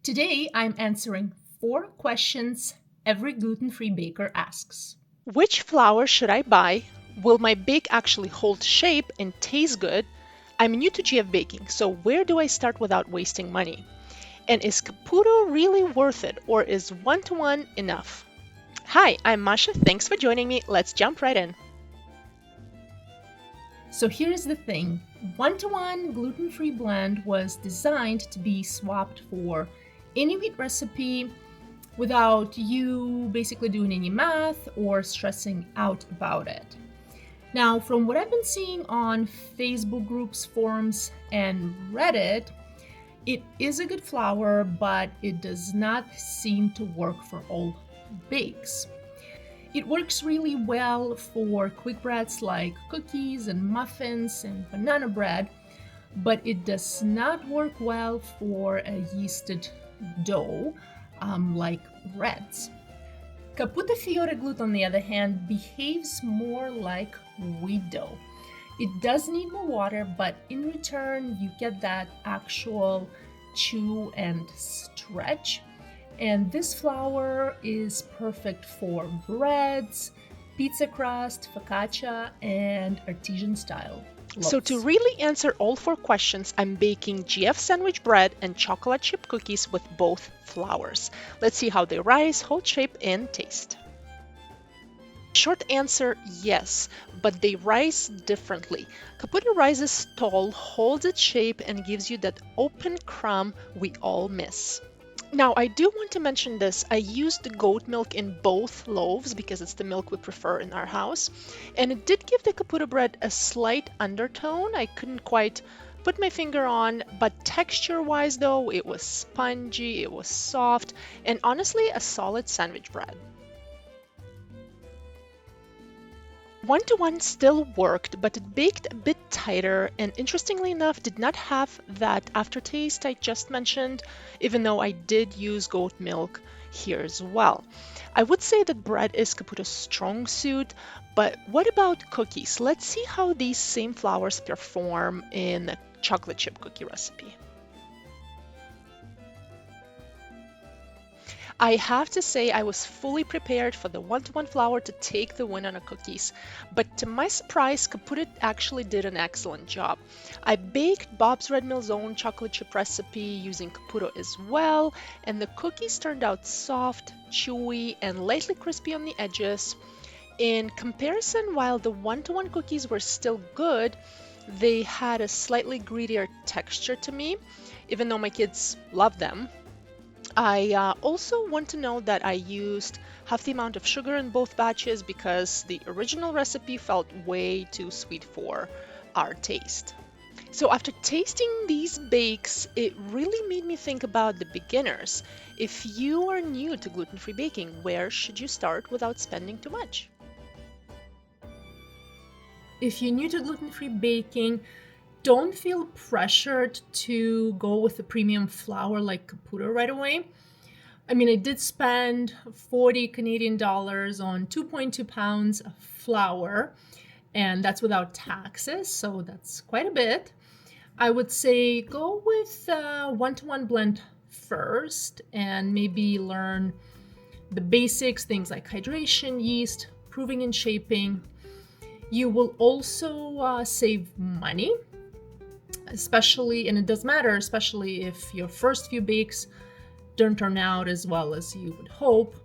Today, I'm answering 4 questions every gluten-free baker asks. Which flour should I buy? Will my bake actually hold shape and taste good? I'm new to GF baking, so where do I start without wasting money? And is Caputo really worth it, or is one-to-one enough? Hi, I'm Masha. Thanks for joining me. Let's jump right in. So here's the thing. One-to-one gluten-free blend was designed to be swapped for any wheat recipe without you basically doing any math or stressing out about it. Now, from what I've been seeing on Facebook groups, forums, and Reddit, it is a good flour, but it does not seem to work for all bakes. It works really well for quick breads like cookies and muffins and banana bread, but it does not work well for a yeasted dough like breads. Caputo Fioreglut, on the other hand, behaves more like wheat dough. It does need more water, but in return, you get that actual chew and stretch. And this flour is perfect for breads, pizza crust, focaccia, and artisan style loaves. So to really answer all 4 questions, I'm baking GF sandwich bread and chocolate chip cookies with both flours. Let's see how they rise, hold shape, and taste. Short answer, yes, but they rise differently. Caputo rises tall, holds its shape, and gives you that open crumb we all miss. Now, I do want to mention this. I used goat milk in both loaves because it's the milk we prefer in our house. And it did give the Caputo bread a slight undertone. I couldn't quite put my finger on, but texture-wise though, it was spongy, it was soft, and honestly, a solid sandwich bread. One-to-one still worked, but it baked a bit tighter and interestingly enough did not have that aftertaste I just mentioned, even though I did use goat milk here as well. I would say that bread is Caputo's strong suit, but what about cookies? Let's see how these same flours perform in a chocolate chip cookie recipe. I have to say I was fully prepared for the one-to-one flour to take the win on the cookies, but to my surprise, Caputo actually did an excellent job. I baked Bob's Red Mill's own chocolate chip recipe using Caputo as well, and the cookies turned out soft, chewy, and lightly crispy on the edges. In comparison, while the one-to-one cookies were still good, they had a slightly grittier texture to me, even though my kids love them. I also want to note that I used half the amount of sugar in both batches because the original recipe felt way too sweet for our taste. So after tasting these bakes, it really made me think about the beginners. If you are new to gluten-free baking, where should you start without spending too much? If you're new to gluten-free baking, don't feel pressured to go with a premium flour like Caputo right away. I mean, I did spend 40 Canadian dollars on 2.2 pounds of flour, and that's without taxes, so that's quite a bit. I would say go with a one-to-one blend first and maybe learn the basics, things like hydration, yeast, proving and shaping. You will also save money, especially, and it does matter, especially if your first few bakes don't turn out as well as you would hope,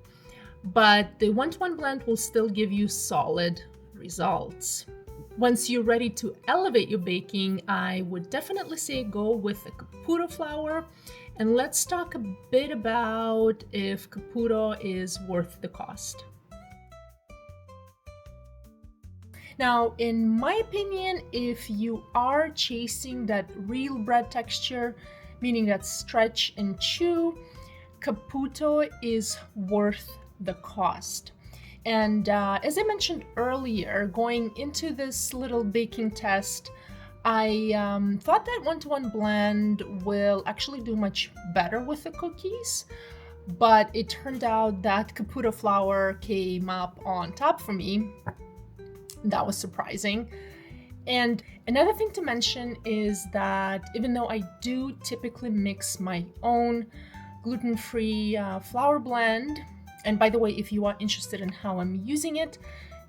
but the one-to-one blend will still give you solid results. Once you're ready to elevate your baking, I would definitely say go with the Caputo flour, and let's talk a bit about if Caputo is worth the cost. Now, in my opinion, if you are chasing that real bread texture, meaning that stretch and chew, Caputo is worth the cost. And as I mentioned earlier, going into this little baking test, I thought that one-to-one blend will actually do much better with the cookies, but it turned out that Caputo flour came up on top for me. That was surprising. And another thing to mention is that even though I do typically mix my own gluten-free flour blend. And by the way, if you are interested in how I'm using it,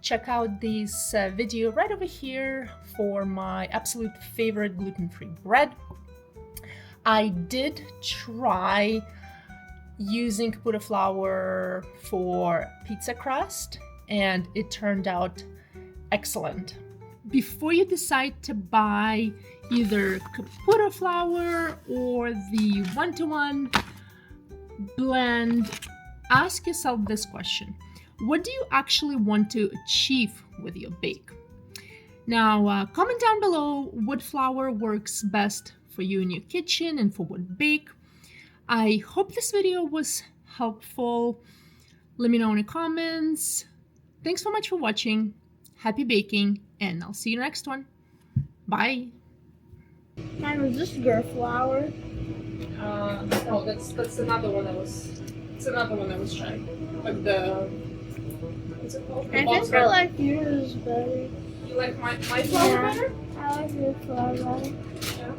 check out this video right over here for my absolute favorite gluten-free bread. I did try using Caputo flour for pizza crust, and it turned out excellent. Before you decide to buy either Caputo flour or the one-to-one blend, ask yourself this question: what do you actually want to achieve with your bake? Now, comment down below what flour works best for you in your kitchen and for what bake. I hope this video was helpful. Let me know in the comments. Thanks so much for watching. Happy baking, and I'll see you next one. Bye. Mine was this girl flour. No, that's another one I was. It's another one I was trying. Like the. What's it called? I think I like yours better. You like my flour better? I like your flour better. Yeah.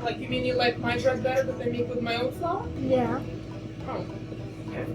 Like, you mean you like my bread better that I make with my own flour? Yeah. Oh. Okay.